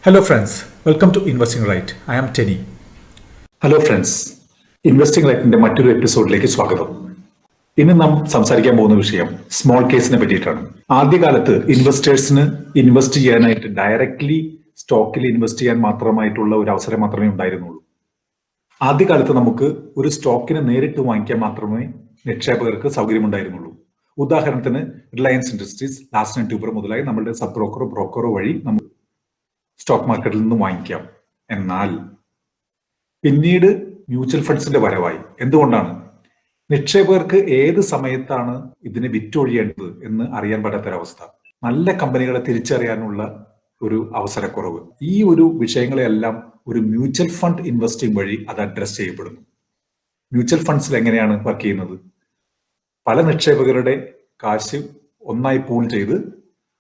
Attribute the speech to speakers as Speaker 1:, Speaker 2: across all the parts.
Speaker 1: Hello, friends. Welcome to Investing Right. I am Tenny.
Speaker 2: Hello friends, investing റൈറ്റിന്റെ മറ്റൊരു എപ്പിസോഡിലേക്ക് സ്വാഗതം. ഇന്ന് നാം സംസാരിക്കാൻ പോകുന്ന വിഷയം സ്മോൾ കേസിനെ പറ്റിയിട്ടാണ്. ആദ്യകാലത്ത് ഇൻവെസ്റ്റേഴ്സിന് ഇൻവെസ്റ്റ് ചെയ്യാനായിട്ട് ഡയറക്ട്ലി സ്റ്റോക്കിൽ ഇൻവെസ്റ്റ് ചെയ്യാൻ മാത്രമായിട്ടുള്ള ഒരു അവസരം മാത്രമേ ഉണ്ടായിരുന്നുള്ളൂ. ആദ്യകാലത്ത് നമുക്ക് ഒരു സ്റ്റോക്കിനെ നേരിട്ട് വാങ്ങിക്കാൻ മാത്രമേ നിക്ഷേപകർക്ക് സൗകര്യമുണ്ടായിരുന്നുള്ളൂ. ഉദാഹരണത്തിന് Reliance industries, Larsen and Toubro മുതലായ നമ്മളുടെ സബ് ബ്രോക്കറോ വഴി നമുക്ക് സ്റ്റോക്ക് മാർക്കറ്റിൽ നിന്ന് വാങ്ങിക്കാം. എന്നാൽ പിന്നീട് മ്യൂച്വൽ ഫണ്ട്സിന്റെ വരവായി. എന്തുകൊണ്ടാണ്? നിക്ഷേപകർക്ക് ഏത് സമയത്താണ് ഇതിനെ വിറ്റൊഴിയേണ്ടത് എന്ന് അറിയാൻ പറ്റാത്തൊരവസ്ഥ, നല്ല കമ്പനികളെ തിരിച്ചറിയാനുള്ള ഒരു അവസരക്കുറവ്, ഈ ഒരു വിഷയങ്ങളെല്ലാം ഒരു മ്യൂച്വൽ ഫണ്ട് ഇൻവെസ്റ്റിംഗ് വഴി അത് അഡ്രസ് ചെയ്യപ്പെടുന്നു. മ്യൂച്വൽ ഫണ്ട്സിൽ എങ്ങനെയാണ് വർക്ക് ചെയ്യുന്നത്? പല നിക്ഷേപകരുടെ കാശ് ഒന്നായി പൂൾ ചെയ്ത്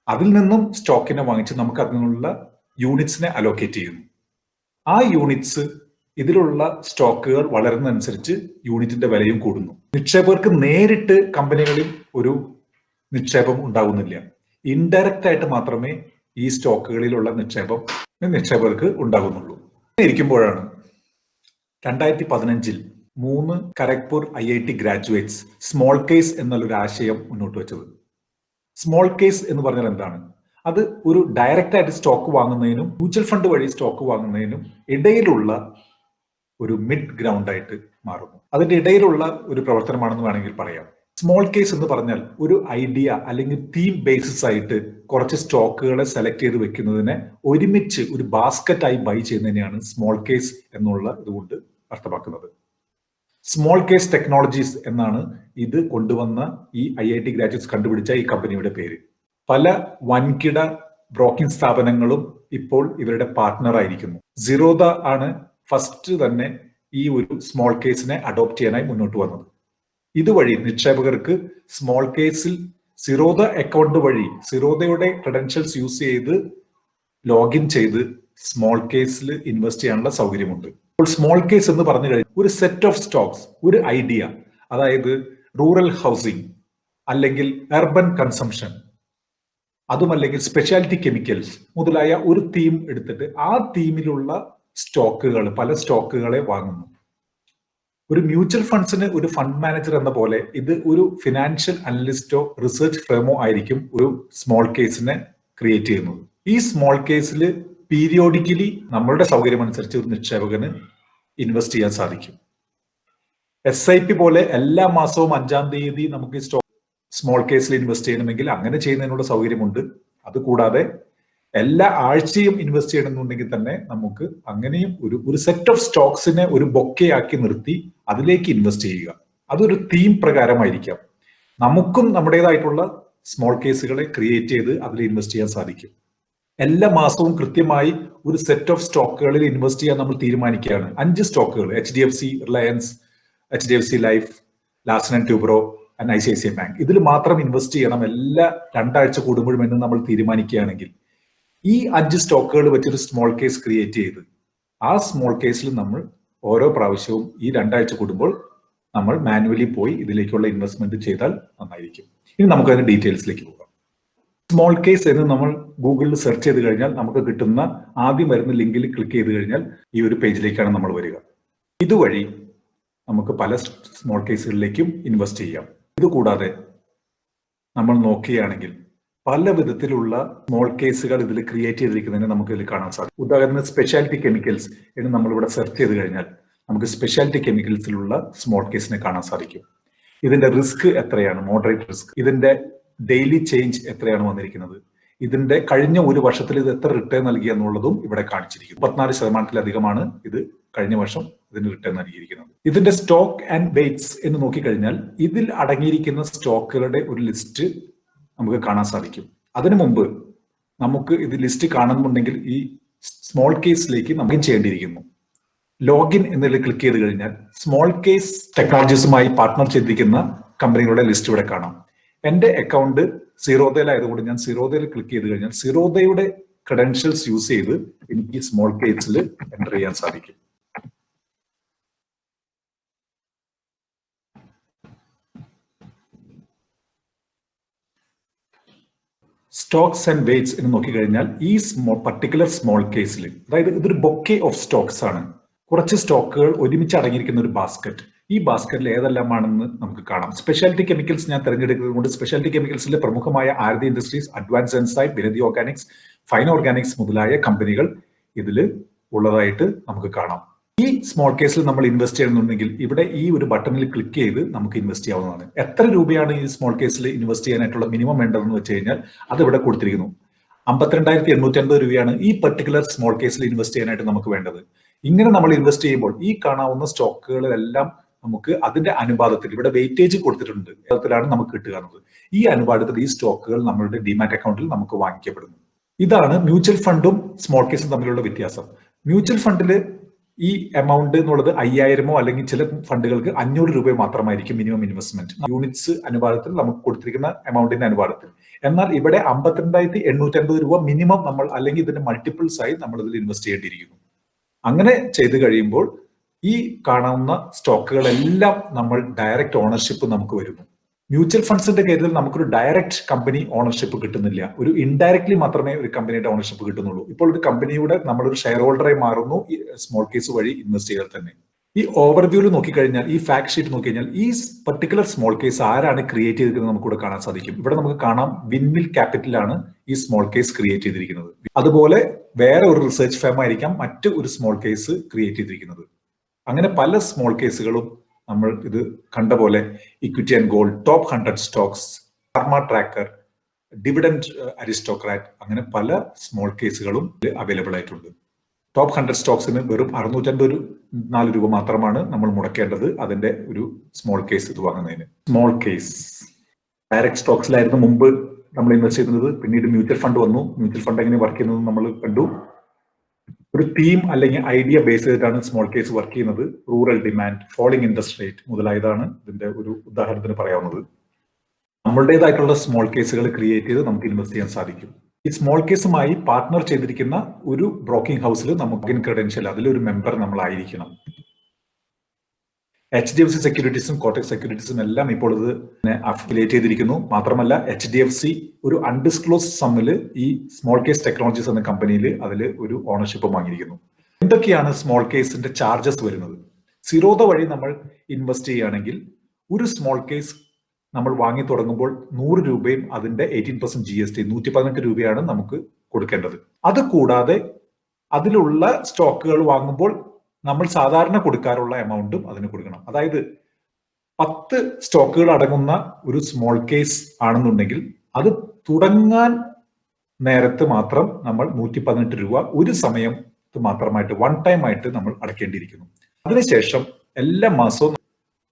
Speaker 2: അതിൽ നിന്നും സ്റ്റോക്കിനെ വാങ്ങിച്ച് നമുക്ക് അതിനുള്ള യൂണിറ്റ്സിനെ അലോക്കേറ്റ് ചെയ്യുന്നു. ആ യൂണിറ്റ്സ്, ഇതിലുള്ള സ്റ്റോക്കുകൾ വളരുന്നതനുസരിച്ച് യൂണിറ്റിന്റെ വിലയും കൂടുന്നു. നിക്ഷേപകർക്ക് നേരിട്ട് കമ്പനികളിൽ ഒരു നിക്ഷേപം ഉണ്ടാകുന്നില്ല. ഇൻഡയറക്റ്റ് ആയിട്ട് മാത്രമേ ഈ സ്റ്റോക്കുകളിലുള്ള നിക്ഷേപകർക്ക് ഉണ്ടാകുന്നുള്ളൂ. ഇരിക്കുമ്പോഴാണ് 2015 3 Kharagpur IIT graduates small case എന്നുള്ളൊരു ആശയം മുന്നോട്ട് വെച്ചത്. സ്മോൾ കേസ് എന്ന് പറഞ്ഞാൽ എന്താണ്? അത് ഒരു ഡയറക്റ്റ് ആയിട്ട് സ്റ്റോക്ക് വാങ്ങുന്നതിനും മ്യൂച്വൽ ഫണ്ട് വഴി സ്റ്റോക്ക് വാങ്ങുന്നതിനും ഇടയിലുള്ള ഒരു മിഡ് ഗ്രൗണ്ട് ആയിട്ട് മാറുന്നു. അതിന്റെ ഇടയിലുള്ള ഒരു പ്രവർത്തനമാണെന്ന് വേണമെങ്കിൽ പറയാം. സ്മോൾ കേസ് എന്ന് പറഞ്ഞാൽ ഒരു ഐഡിയ അല്ലെങ്കിൽ തീം ബേസിസ് ആയിട്ട് കുറച്ച് സ്റ്റോക്കുകളെ സെലക്ട് ചെയ്ത് വെക്കുന്നതിനെ ഒരുമിച്ച് ഒരു ബാസ്ക്കറ്റായി ബൈ ചെയ്യുന്നതിനെയാണ് സ്മോൾ കേസ് എന്നുള്ള ഇതുകൊണ്ട് അർത്ഥമാക്കുന്നത്. സ്മോൾ കേസ് ടെക്നോളജീസ് എന്നാണ് ഇത് കൊണ്ടുവന്ന ഈ IIT ഗ്രാജുവേറ്റ്സ് കണ്ടുപിടിച്ച ഈ കമ്പനിയുടെ പേര്. പല വൻകിട ബ്രോക്കിംഗ് സ്ഥാപനങ്ങളും ഇപ്പോൾ ഇവരുടെ പാർട്ട്ണർ ആയിരിക്കുന്നു. സിറോദ ആണ് ഫസ്റ്റ് തന്നെ ഈ ഒരു സ്മോൾ കേസിനെ അഡോപ്റ്റ് ചെയ്യാനായി മുന്നോട്ട് വന്നത്. ഇതുവഴി നിക്ഷേപകർക്ക് സ്മോൾ കേസിൽ സിറോദ അക്കൗണ്ട് വഴി സിറോദയുടെ ക്രെഡൻഷ്യൽസ് യൂസ് ചെയ്ത് ലോഗിൻ ചെയ്ത് സ്മോൾ കേസിൽ ഇൻവെസ്റ്റ് ചെയ്യാനുള്ള സൗകര്യമുണ്ട്. ഇപ്പോൾ സ്മോൾ കേസ് എന്ന് പറഞ്ഞു കഴിഞ്ഞാൽ ഒരു സെറ്റ് ഓഫ് സ്റ്റോക്സ്, ഒരു ഐഡിയ, അതായത് റൂറൽ ഹൗസിംഗ് അല്ലെങ്കിൽ അർബൻ കൺസംഷൻ, അതുമല്ലെങ്കിൽ സ്പെഷ്യാലിറ്റി കെമിക്കൽസ് മുതലായ ഒരു തീം എടുത്തിട്ട് ആ തീമിലുള്ള സ്റ്റോക്കുകൾ, പല സ്റ്റോക്കുകളെ വാങ്ങുന്നു. ഒരു മ്യൂച്വൽ ഫണ്ട്സിന് ഒരു ഫണ്ട് മാനേജർ എന്ന പോലെ ഇത് ഒരു ഫിനാൻഷ്യൽ അനലിസ്റ്റോ റിസർച്ച് ഫേമോ ആയിരിക്കും ഒരു സ്മോൾ കേസിനെ ക്രിയേറ്റ് ചെയ്യുന്നത്. ഈ സ്മോൾ കേസിൽ പീരിയോഡിക്കലി നമ്മളുടെ സൗകര്യം അനുസരിച്ച് ഒരു നിക്ഷേപകന് ഇൻവെസ്റ്റ് ചെയ്യാൻ സാധിക്കും. SIP പോലെ എല്ലാ മാസവും 5-ാം തീയതി നമുക്ക് സ്മോൾ കേസിൽ ഇൻവെസ്റ്റ് ചെയ്യണമെങ്കിൽ അങ്ങനെ ചെയ്യുന്നതിനുള്ള സൗകര്യമുണ്ട്. അതുകൂടാതെ എല്ലാ ആഴ്ചയും ഇൻവെസ്റ്റ് ചെയ്യണമെന്നുണ്ടെങ്കിൽ തന്നെ നമുക്ക് അങ്ങനെയും ഒരു സെറ്റ് ഓഫ് സ്റ്റോക്സിനെ ഒരു ബൊക്കെ ആക്കി നിർത്തി അതിലേക്ക് ഇൻവെസ്റ്റ് ചെയ്യുക. അതൊരു തീം പ്രകാരമായിരിക്കാം. നമുക്കും നമ്മുടേതായിട്ടുള്ള സ്മോൾ കേസുകളെ ക്രിയേറ്റ് ചെയ്ത് അതിൽ ഇൻവെസ്റ്റ് ചെയ്യാൻ സാധിക്കും. എല്ലാ മാസവും കൃത്യമായി ഒരു സെറ്റ് ഓഫ് സ്റ്റോക്കുകളിൽ ഇൻവെസ്റ്റ് ചെയ്യാൻ നമ്മൾ തീരുമാനിക്കുകയാണ്. 5 സ്റ്റോക്കുകൾ, HDFC, Reliance, HDFC life, Larsen and Toubro and ICICI bank, ഇതിൽ മാത്രം ഇൻവെസ്റ്റ് ചെയ്യണം എല്ലാ 2 ആഴ്ച കൂടുമ്പോഴും എന്ന് നമ്മൾ തീരുമാനിക്കുകയാണെങ്കിൽ ഈ 5 സ്റ്റോക്കുകൾ വെച്ചൊരു സ്മോൾ കേസ് ക്രിയേറ്റ് ചെയ്ത് ആ സ്മോൾ കേസിൽ നമ്മൾ ഓരോ പ്രാവശ്യവും ഈ 2 ആഴ്ച കൂടുമ്പോൾ നമ്മൾ മാനുവലി പോയി ഇതിലേക്കുള്ള ഇൻവെസ്റ്റ്മെന്റ് ചെയ്താൽ നന്നായിരിക്കും. ഇനി നമുക്ക് അതിന്റെ ഡീറ്റെയിൽസിലേക്ക് പോകാം. സ്മോൾ കേസ് എന്ന് നമ്മൾ ഗൂഗിളിൽ സെർച്ച് ചെയ്ത് കഴിഞ്ഞാൽ നമുക്ക് കിട്ടുന്ന ആദ്യം വരുന്ന ലിങ്കിൽ ക്ലിക്ക് ചെയ്ത് കഴിഞ്ഞാൽ ഈ ഒരു പേജിലേക്കാണ് നമ്മൾ വരിക. ഇതുവഴി നമുക്ക് പല സ്മോൾ കേസുകളിലേക്കും ഇൻവെസ്റ്റ് ചെയ്യാം. ഇതുകൂടാതെ നമ്മൾ നോക്കുകയാണെങ്കിൽ പല വിധത്തിലുള്ള സ്മോൾ കേസുകൾ ഇതിൽ ക്രിയേറ്റ് ചെയ്തിരിക്കുന്നതിന് നമുക്ക് ഇതിൽ കാണാൻ സാധിക്കും. ഉദാഹരണത്തിന് സ്പെഷ്യാലിറ്റി കെമിക്കൽസ് എന്ന് നമ്മളിവിടെ സെർച്ച് ചെയ്ത് കഴിഞ്ഞാൽ നമുക്ക് സ്പെഷ്യാലിറ്റി കെമിക്കൽസിലുള്ള സ്മോൾ കേസിനെ കാണാൻ സാധിക്കും. ഇതിന്റെ റിസ്ക് എത്രയാണ്, മോഡറേറ്റ് റിസ്ക്, ഇതിന്റെ ഡെയിലി ചേഞ്ച് എത്രയാണ് വന്നിരിക്കുന്നത്, ഇതിന്റെ കഴിഞ്ഞ ഒരു വർഷത്തിൽ ഇത് എത്ര റിട്ടേൺ നൽകി എന്നുള്ളതും ഇവിടെ കാണിച്ചിരിക്കുന്നു. 34%-ലധികമാണ് ഇത് കഴിഞ്ഞ വർഷം ഇതിന് റിട്ടേൺ നൽകിയിരിക്കുന്നത്. ഇതിന്റെ സ്റ്റോക്ക് ആൻഡ് വെയ്റ്റ്സ് എന്ന് നോക്കിക്കഴിഞ്ഞാൽ ഇതിൽ അടങ്ങിയിരിക്കുന്ന സ്റ്റോക്കുകളുടെ ഒരു ലിസ്റ്റ് നമുക്ക് കാണാൻ സാധിക്കും. അതിനു മുമ്പ് നമുക്ക് ഇത് ലിസ്റ്റ് കാണുന്നുണ്ടെങ്കിൽ ഈ സ്മോൾ കേസിലേക്ക് നമുക്ക് ചെയ്യേണ്ടിയിരിക്കുന്നു. ലോഗിൻ എന്നതിൽ ക്ലിക്ക് ചെയ്ത് കഴിഞ്ഞാൽ സ്മോൾ കേസ് ടെക്നോളജീസുമായി പാർട്ട്ണർ ചെയ്തിരിക്കുന്ന കമ്പനികളുടെ ലിസ്റ്റ് ഇവിടെ കാണാം. എന്റെ അക്കൗണ്ട് സിറോദയിലായതുകൊണ്ട് ഞാൻ സിറോദയിൽ ക്ലിക്ക് ചെയ്ത് കഴിഞ്ഞാൽ സിറോദയുടെ ക്രെഡൻഷ്യൽസ് യൂസ് ചെയ്ത് എനിക്ക് സ്മോൾ കേസിൽ എൻ്റർ ചെയ്യാൻ സാധിക്കും. സ്റ്റോക്സ് ആൻഡ് വെയ്റ്റ്സ് എന്ന് നോക്കിക്കഴിഞ്ഞാൽ ഈ പർട്ടിക്കുലർ സ്മോൾ കേസിൽ, അതായത് ഇതൊരു ബൊക്കെ ഓഫ് സ്റ്റോക്സ് ആണ്, കുറച്ച് സ്റ്റോക്കുകൾ ഒരുമിച്ച് അടങ്ങിയിരിക്കുന്ന ഒരു ബാസ്ക്കറ്റ്. ഈ ബാസ്ക്കറ്റിൽ ഏതെല്ലാമാണെന്ന് നമുക്ക് കാണാം. സ്പെഷ്യാലിറ്റി കെമിക്കൽസ് ഞാൻ തിരഞ്ഞെടുക്കുന്നത് കൊണ്ട് സ്പെഷ്യാലിറ്റി കെമിക്കൽസിലെ പ്രമുഖമായ Aarti Industries, advance enzyme, Vinati Organics, fine organics മുതലായ കമ്പനികൾ ഇതിൽ ഉള്ളതായിട്ട് നമുക്ക് കാണാം. ഈ സ്മോൾ കേസിൽ നമ്മൾ ഇൻവെസ്റ്റ് ചെയ്യണമെന്നുണ്ടെങ്കിൽ ഇവിടെ ഈ ഒരു ബട്ടണിൽ ക്ലിക്ക് ചെയ്ത് നമുക്ക് ഇൻവെസ്റ്റ് ചെയ്യാവുന്നതാണ്. എത്ര രൂപയാണ് ഈ സ്മോൾ കേസിൽ ഇൻവെസ്റ്റ് ചെയ്യാനായിട്ടുള്ള മിനിമം വേണ്ടതെന്ന് വെച്ച് കഴിഞ്ഞാൽ അത് ഇവിടെ കൊടുത്തിരിക്കുന്നു. 52,850 രൂപയാണ് ഈ പർട്ടിക്കുലർ സ്മോൾ കേസിൽ ഇൻവെസ്റ്റ് ചെയ്യാനായിട്ട് നമുക്ക് വേണ്ടത്. ഇങ്ങനെ നമ്മൾ ഇൻവെസ്റ്റ് ചെയ്യുമ്പോൾ ഈ കാണാവുന്ന സ്റ്റോക്കുകളെല്ലാം നമുക്ക് അതിന്റെ അനുപാതത്തിൽ ഇവിടെ വെയിറ്റേജ് കൊടുത്തിട്ടുണ്ട്, അതിലാണ് നമുക്ക് കിട്ടുക എന്നത്. ഈ അനുപാതത്തിൽ ഈ സ്റ്റോക്കുകൾ നമ്മളുടെ ഡിമാറ്റ് അക്കൗണ്ടിൽ നമുക്ക് വാങ്ങിക്കപ്പെടുന്നു. ഇതാണ് മ്യൂച്വൽ ഫണ്ടും സ്മോൾ കേസും തമ്മിലുള്ള വ്യത്യാസം. മ്യൂച്വൽ ഫണ്ടിൽ ഈ എമൗണ്ട് എന്നുള്ളത് 5,000 അല്ലെങ്കിൽ ചില ഫണ്ടുകൾക്ക് 500 രൂപ മാത്രമായിരിക്കും മിനിമം ഇൻവെസ്റ്റ്മെന്റ്, യൂണിറ്റ്സ് അനുപാതത്തിൽ നമുക്ക് കൊടുത്തിരിക്കുന്ന എമൗണ്ടിന്റെ അനുപാതത്തിൽ. എന്നാൽ ഇവിടെ 52,850 രൂപ മിനിമം നമ്മൾ, അല്ലെങ്കിൽ ഇതിന്റെ മൾട്ടിപ്പിൾസ് ആയി നമ്മൾ ഇതിൽ ഇൻവെസ്റ്റ് ചെയ്യേണ്ടിയിരിക്കുന്നു. അങ്ങനെ ചെയ്ത് കഴിയുമ്പോൾ ഈ കാണാവുന്ന സ്റ്റോക്കുകളെല്ലാം നമ്മൾ ഡയറക്റ്റ് ഓണർഷിപ്പ് നമുക്ക് വരുന്നു. മ്യൂച്വൽ ഫണ്ട്സിന്റെ കേസിൽ നമുക്കൊരു ഡയറക്റ്റ് കമ്പനി ഓണർഷിപ്പ് കിട്ടുന്നില്ല, ഒരു ഇൻഡയറക്ട്ലി മാത്രമേ ഒരു കമ്പനിയുടെ ഓണർഷിപ്പ് കിട്ടുന്നുള്ളൂ. ഇപ്പോൾ ഒരു കമ്പനിയുടെ നമ്മളൊരു ഷെയർ ഹോൾഡറായി മാറുന്നു ഈ സ്മോൾ കേസ് വഴി ഇൻവെസ്റ്റ് ചെയ്താൽ തന്നെ. ഈ ഓവർവ്യൂവിൽ നോക്കിക്കഴിഞ്ഞാൽ, ഈ ഫാക്ട് ഷീറ്റ് നോക്കിക്കഴിഞ്ഞാൽ ഈ പർട്ടിക്കുലർ സ്മോൾ കേസ് ആരാണ് ക്രിയേറ്റ് ചെയ്തിരിക്കുന്നത് നമുക്കിവിടെ കാണാൻ സാധിക്കും. ഇവിടെ നമുക്ക് കാണാം വിൻമിൽ ക്യാപിറ്റലാണ് ഈ സ്മോൾ കേസ് ക്രിയേറ്റ് ചെയ്തിരിക്കുന്നത്. അതുപോലെ വേറെ ഒരു റിസർച്ച് ഫേം ആയിരിക്കാം മറ്റ് ഒരു സ്മോൾ കേസ് ക്രിയേറ്റ് ചെയ്തിരിക്കുന്നത്. അങ്ങനെ പല സ്മോൾ കേസുകളും നമ്മൾ ഇത് കണ്ട പോലെ equity and gold, top 100 stocks, pharma tracker, dividend aristocrat, അങ്ങനെ പല സ്മോൾ കേസുകളും അവൈലബിൾ ആയിട്ടുണ്ട്. ടോപ്പ് 100 സ്റ്റോക്സിന് വെറും 654 രൂപ മാത്രമാണ് നമ്മൾ മുടക്കേണ്ടത് അതിന്റെ ഒരു സ്മോൾ കേസ് ഇത് വാങ്ങുന്നതിന്. സ്മോൾ കേസ് ഡയറക്റ്റ് സ്റ്റോക്സിലായിരുന്നു മുമ്പ് നമ്മൾ ഇൻവെസ്റ്റ് ചെയ്യുന്നത്, പിന്നീട് മ്യൂച്വൽ ഫണ്ട് വന്നു. മ്യൂച്വൽ ഫണ്ട് എങ്ങനെ വർക്ക് ചെയ്യുന്നത് നമ്മൾ കണ്ടു. ഒരു തീം അല്ലെങ്കിൽ ഐഡിയ ബേസ് ചെയ്തിട്ടാണ് സ്മോൾ കേസ് വർക്ക് ചെയ്യുന്നത്. Rural demand, falling interest rate മുതലായതാണ് ഇതിന്റെ ഒരു ഉദാഹരണത്തിന് പറയാവുന്നത്. നമ്മളുടേതായിട്ടുള്ള സ്മോൾ കേസുകൾ ക്രിയേറ്റ് ചെയ്ത് നമുക്ക് ഇൻവെസ്റ്റ് ചെയ്യാൻ സാധിക്കും. ഈ സ്മോൾ കേസുമായി പാർട്ട്ണർ ചെയ്തിരിക്കുന്ന ഒരു ബ്രോക്കിംഗ് ഹൗസിൽ നമുക്ക് ക്രെഡൻഷ്യൽ, അതിലൊരു മെമ്പർ നമ്മളായിരിക്കണം. HDFC സെക്യൂരിറ്റീസും കോട്ടക് സെക്യൂരിറ്റീസും എല്ലാം ഇപ്പോൾ ഇത് അഫിലിയേറ്റ് ചെയ്തിരിക്കുന്നു. മാത്രമല്ല HDFC ഒരു അൺഡിസ്ക്ലോസ് സമ്മിൽ ഈ സ്മോൾ കേസ് ടെക്നോളജീസ് എന്ന കമ്പനിയിൽ അതിൽ ഒരു ഓണർഷിപ്പ് വാങ്ങിയിരിക്കുന്നു. എന്തൊക്കെയാണ് സ്മോൾ കേസിന്റെ ചാർജസ് വരുന്നത്? സിറോദ വഴി നമ്മൾ ഇൻവെസ്റ്റ് ചെയ്യുകയാണെങ്കിൽ ഒരു സ്മോൾ കേസ് നമ്മൾ വാങ്ങി തുടങ്ങുമ്പോൾ 100 രൂപയും അതിന്റെ 18% GST 118 രൂപയാണ് നമുക്ക് കൊടുക്കേണ്ടത്. അത് കൂടാതെ അതിലുള്ള സ്റ്റോക്കുകൾ വാങ്ങുമ്പോൾ നമ്മൾ സാധാരണ കൊടുക്കാറുള്ള എമൗണ്ടും അതിന് കൊടുക്കണം. അതായത് 10 സ്റ്റോക്കുകൾ അടങ്ങുന്ന ഒരു സ്മോൾ കേസ് ആണെന്നുണ്ടെങ്കിൽ അത് തുടങ്ങാൻ നേരത്ത് മാത്രം നമ്മൾ 118 രൂപ ഒരു സമയത്ത് മാത്രമായിട്ട് വൺ ടൈം ആയിട്ട് നമ്മൾ അടയ്ക്കേണ്ടിയിരിക്കുന്നു. അതിനുശേഷം എല്ലാ മാസവും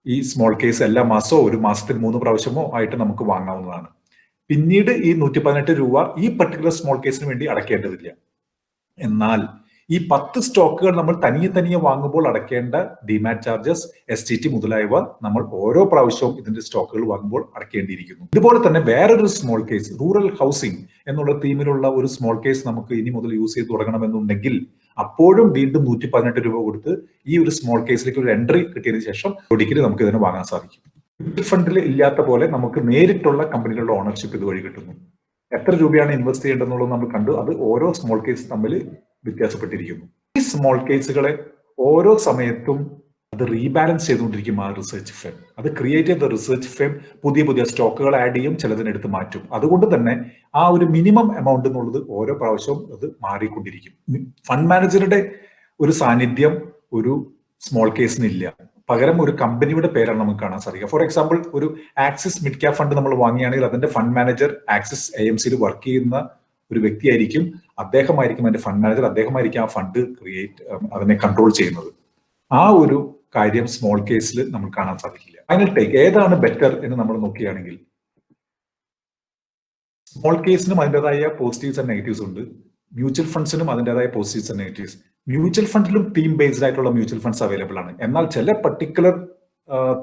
Speaker 2: ഈ സ്മോൾ കേസ് എല്ലാ മാസവും ഒരു മാസത്തിൽ 3 പ്രാവശ്യമോ ആയിട്ട് നമുക്ക് വാങ്ങാവുന്നതാണ്. പിന്നീട് ഈ 118 രൂപ ഈ പർട്ടിക്കുലർ സ്മോൾ കേസിന് വേണ്ടി അടയ്ക്കേണ്ടതില്ല. എന്നാൽ ഈ 10 സ്റ്റോക്കുകൾ നമ്മൾ തനിയെ വാങ്ങുമ്പോൾ അടയ്ക്കേണ്ട ഡിമാറ്റ് ചാർജസ്, STT മുതലായവ നമ്മൾ ഓരോ പ്രാവശ്യവും ഇതിന്റെ സ്റ്റോക്കുകൾ വാങ്ങുമ്പോൾ അടയ്ക്കേണ്ടിയിരിക്കുന്നു. ഇതുപോലെ തന്നെ വേറൊരു സ്മോൾ കേസ്, റൂറൽ ഹൗസിംഗ് എന്നുള്ള തീമിലുള്ള ഒരു സ്മോൾ കേസ് നമുക്ക് ഇനി മുതൽ യൂസ് ചെയ്ത് തുടങ്ങണമെന്നുണ്ടെങ്കിൽ അപ്പോഴും വീണ്ടും 118 രൂപ കൊടുത്ത് ഈ ഒരു സ്മോൾ കേസിലേക്ക് ഒരു എൻട്രി കിട്ടിയതിനു ശേഷം ഒരിക്കൽ നമുക്ക് ഇതിനെ വാങ്ങാൻ സാധിക്കും. മ്യൂച്വൽ ഫണ്ടിൽ ഇല്ലാത്ത പോലെ നമുക്ക് നേരിട്ടുള്ള കമ്പനികളുടെ ഓണർഷിപ്പ് ഇതുവഴി കിട്ടുന്നു. എത്ര രൂപയാണ് ഇൻവെസ്റ്റ് ചെയ്യേണ്ടതെന്നുള്ളത് നമ്മൾ കണ്ടു. അത് ഓരോ സ്മോൾ കേസ് തമ്മിൽ വ്യത്യാസപ്പെട്ടിരിക്കുന്നു. ഈ സ്മോൾ കേസുകളെ ഓരോ സമയത്തും അത് റീബാലൻസ് ചെയ്തുകൊണ്ടിരിക്കും ആ റിസർച്ച് ഫേം. അത് ക്രിയേറ്റ് ചെയ്ത റിസർച്ച് ഫേം പുതിയ സ്റ്റോക്കുകൾ ആഡ് ചെയ്യും, ചിലതിനെടുത്ത് മാറ്റും. അതുകൊണ്ട് തന്നെ ആ ഒരു മിനിമം എമൗണ്ട് എന്നുള്ളത് ഓരോ പ്രാവശ്യവും അത് മാറിക്കൊണ്ടിരിക്കും. ഫണ്ട് മാനേജറുടെ ഒരു സാന്നിധ്യം ഒരു സ്മോൾ കേസിനില്ല. പകരം ഒരു കമ്പനിയുടെ പേരാണ് നമുക്ക് കാണാൻ സാധിക്കുക. ഫോർ എക്സാമ്പിൾ, ഒരു ആക്സിസ് മിഡ് ക്യാപ് ഫണ്ട് നമ്മൾ വാങ്ങുകയാണെങ്കിൽ അതിന്റെ ഫണ്ട് മാനേജർ ആക്സിസ് AMCയിൽ വർക്ക് ചെയ്യുന്ന ഒരു വ്യക്തിയായിരിക്കും. അദ്ദേഹമായിരിക്കും അതിന്റെ ഫണ്ട് മാനേജർ, അദ്ദേഹമായിരിക്കും ആ ഫണ്ട് അതിനെ കൺട്രോൾ ചെയ്യുന്നത്. ആ ഒരു കാര്യം സ്മോൾ കേസിൽ നമ്മൾ കാണാൻ സാധിക്കില്ല. ഫൈനൽ ടേക്ക്, ഏതാണ് ബെറ്റർ എന്ന് നമ്മൾ നോക്കുകയാണെങ്കിൽ സ്മോൾ കേസിനും അതിൻ്റെതായ പോസിറ്റീവ്സ് ആൻഡ് നെഗറ്റീവ്സ് ഉണ്ട്. മ്യൂച്വൽ ഫണ്ട്സിനും അതിൻ്റെതായ പോസിറ്റീവ്സ് ആൻഡ് നെഗറ്റീവ്സ്. മ്യൂച്വൽ ഫണ്ടിലും തീം ബേസ്ഡ് ആയിട്ടുള്ള മ്യൂച്വൽ ഫണ്ട്സ് അവൈലബിൾ ആണ്. എന്നാൽ ചില പർട്ടിക്കുലർ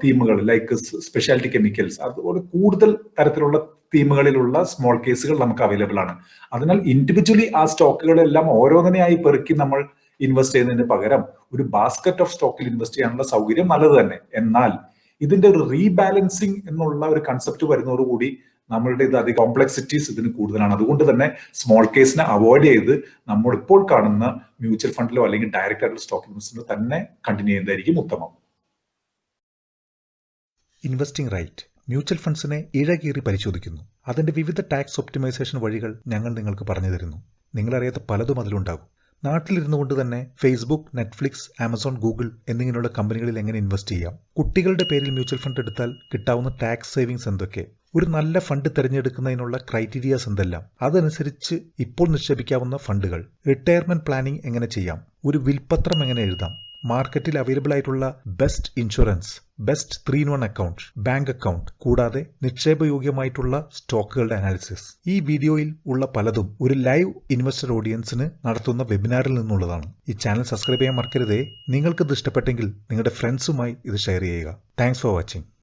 Speaker 2: തീമുകൾ ലൈക്ക് സ്പെഷ്യാലിറ്റി കെമിക്കൽസ്, അതുപോലെ കൂടുതൽ തരത്തിലുള്ള തീമുകളിലുള്ള സ്മോൾ കേസുകൾ നമുക്ക് അവൈലബിൾ ആണ്. അതിനാൽ ഇൻഡിവിജ്വലി ആ സ്റ്റോക്കുകളെല്ലാം ഓരോന്നിനെയായി പെറുക്കി നമ്മൾ ഇൻവെസ്റ്റ് ചെയ്യുന്നതിന് പകരം ഒരു ബാസ്ക്കറ്റ് ഓഫ് സ്റ്റോക്കിൽ ഇൻവെസ്റ്റ് ചെയ്യാനുള്ള സൗകര്യം നല്ലത് തന്നെ. എന്നാൽ ഇതിന്റെ ഒരു റീബാലൻസിങ് എന്നുള്ള ഒരു കൺസെപ്റ്റ് വരുന്നതോടുകൂടി നമ്മളുടെ ഇത് അധികം കോംപ്ലക്സിറ്റീസ് ഇതിന് കൂടുതലാണ്. അതുകൊണ്ട് തന്നെ സ്മോൾ കേസിനെ അവോയ്ഡ് ചെയ്ത് നമ്മൾ ഇപ്പോൾ കാണുന്ന മ്യൂച്വൽ ഫണ്ടിലോ അല്ലെങ്കിൽ ഡയറക്റ്റ് ആയിട്ടുള്ള സ്റ്റോക്ക് ഇൻവെസ്റ്റ്മെന്റിലോ തന്നെ കണ്ടിന്യൂ ചെയ്യുന്നതായിരിക്കും ഉത്തമം.
Speaker 1: ഇൻവെസ്റ്റിംഗ് റൈറ്റ് മ്യൂച്വൽ ഫണ്ട്സിനെ ഇഴകീറി പരിശോധിക്കുന്നു. അതിന്റെ വിവിധ ടാക്സ് ഒപ്റ്റിമൈസേഷൻ വഴികൾ ഞങ്ങൾ നിങ്ങൾക്ക് പറഞ്ഞു തരുന്നു. നിങ്ങളറിയാത്ത പലതും അതിലുണ്ടാകും. നാട്ടിലിരുന്നു കൊണ്ട് തന്നെ ഫേസ്ബുക്ക്, നെറ്റ്ഫ്ലിക്സ്, ആമസോൺ, ഗൂഗിൾ എന്നിങ്ങനെയുള്ള കമ്പനികളിൽ എങ്ങനെ ഇൻവെസ്റ്റ് ചെയ്യാം, കുട്ടികളുടെ പേരിൽ മ്യൂച്വൽ ഫണ്ട് എടുത്താൽ കിട്ടാവുന്ന ടാക്സ് സേവിങ്സ് എന്തൊക്കെ, ഒരു നല്ല ഫണ്ട് തിരഞ്ഞെടുക്കുന്നതിനുള്ള ക്രൈറ്റീരിയാസ് എന്തെല്ലാം, അതനുസരിച്ച് ഇപ്പോൾ നിക്ഷേപിക്കാവുന്ന ഫണ്ടുകൾ, റിട്ടയർമെന്റ് പ്ലാനിംഗ് എങ്ങനെ ചെയ്യാം, ഒരു വിൽപത്രം എങ്ങനെ എഴുതാം, മാർക്കറ്റിൽ അവൈലബിൾ ആയിട്ടുള്ള best insurance, best 3-in-1 account, bank account, കൂടാതെ നിക്ഷേപയോഗ്യമായിട്ടുള്ള സ്റ്റോക്കുകളുടെ അനാലിസിസ്. ഈ വീഡിയോയിൽ ഉള്ള പലതും ഒരു ലൈവ് ഇൻവെസ്റ്റർ ഓഡിയൻസിന് നടത്തുന്ന വെബിനാറിൽ നിന്നുള്ളതാണ്. ഈ ചാനൽ സബ്സ്ക്രൈബ് ചെയ്യാൻ മറക്കരുതേ. നിങ്ങൾക്ക് ഇത് ഇഷ്ടപ്പെട്ടെങ്കിൽ നിങ്ങളുടെ ഫ്രണ്ട്സുമായി ഇത് ഷെയർ ചെയ്യുക. Thanks for watching.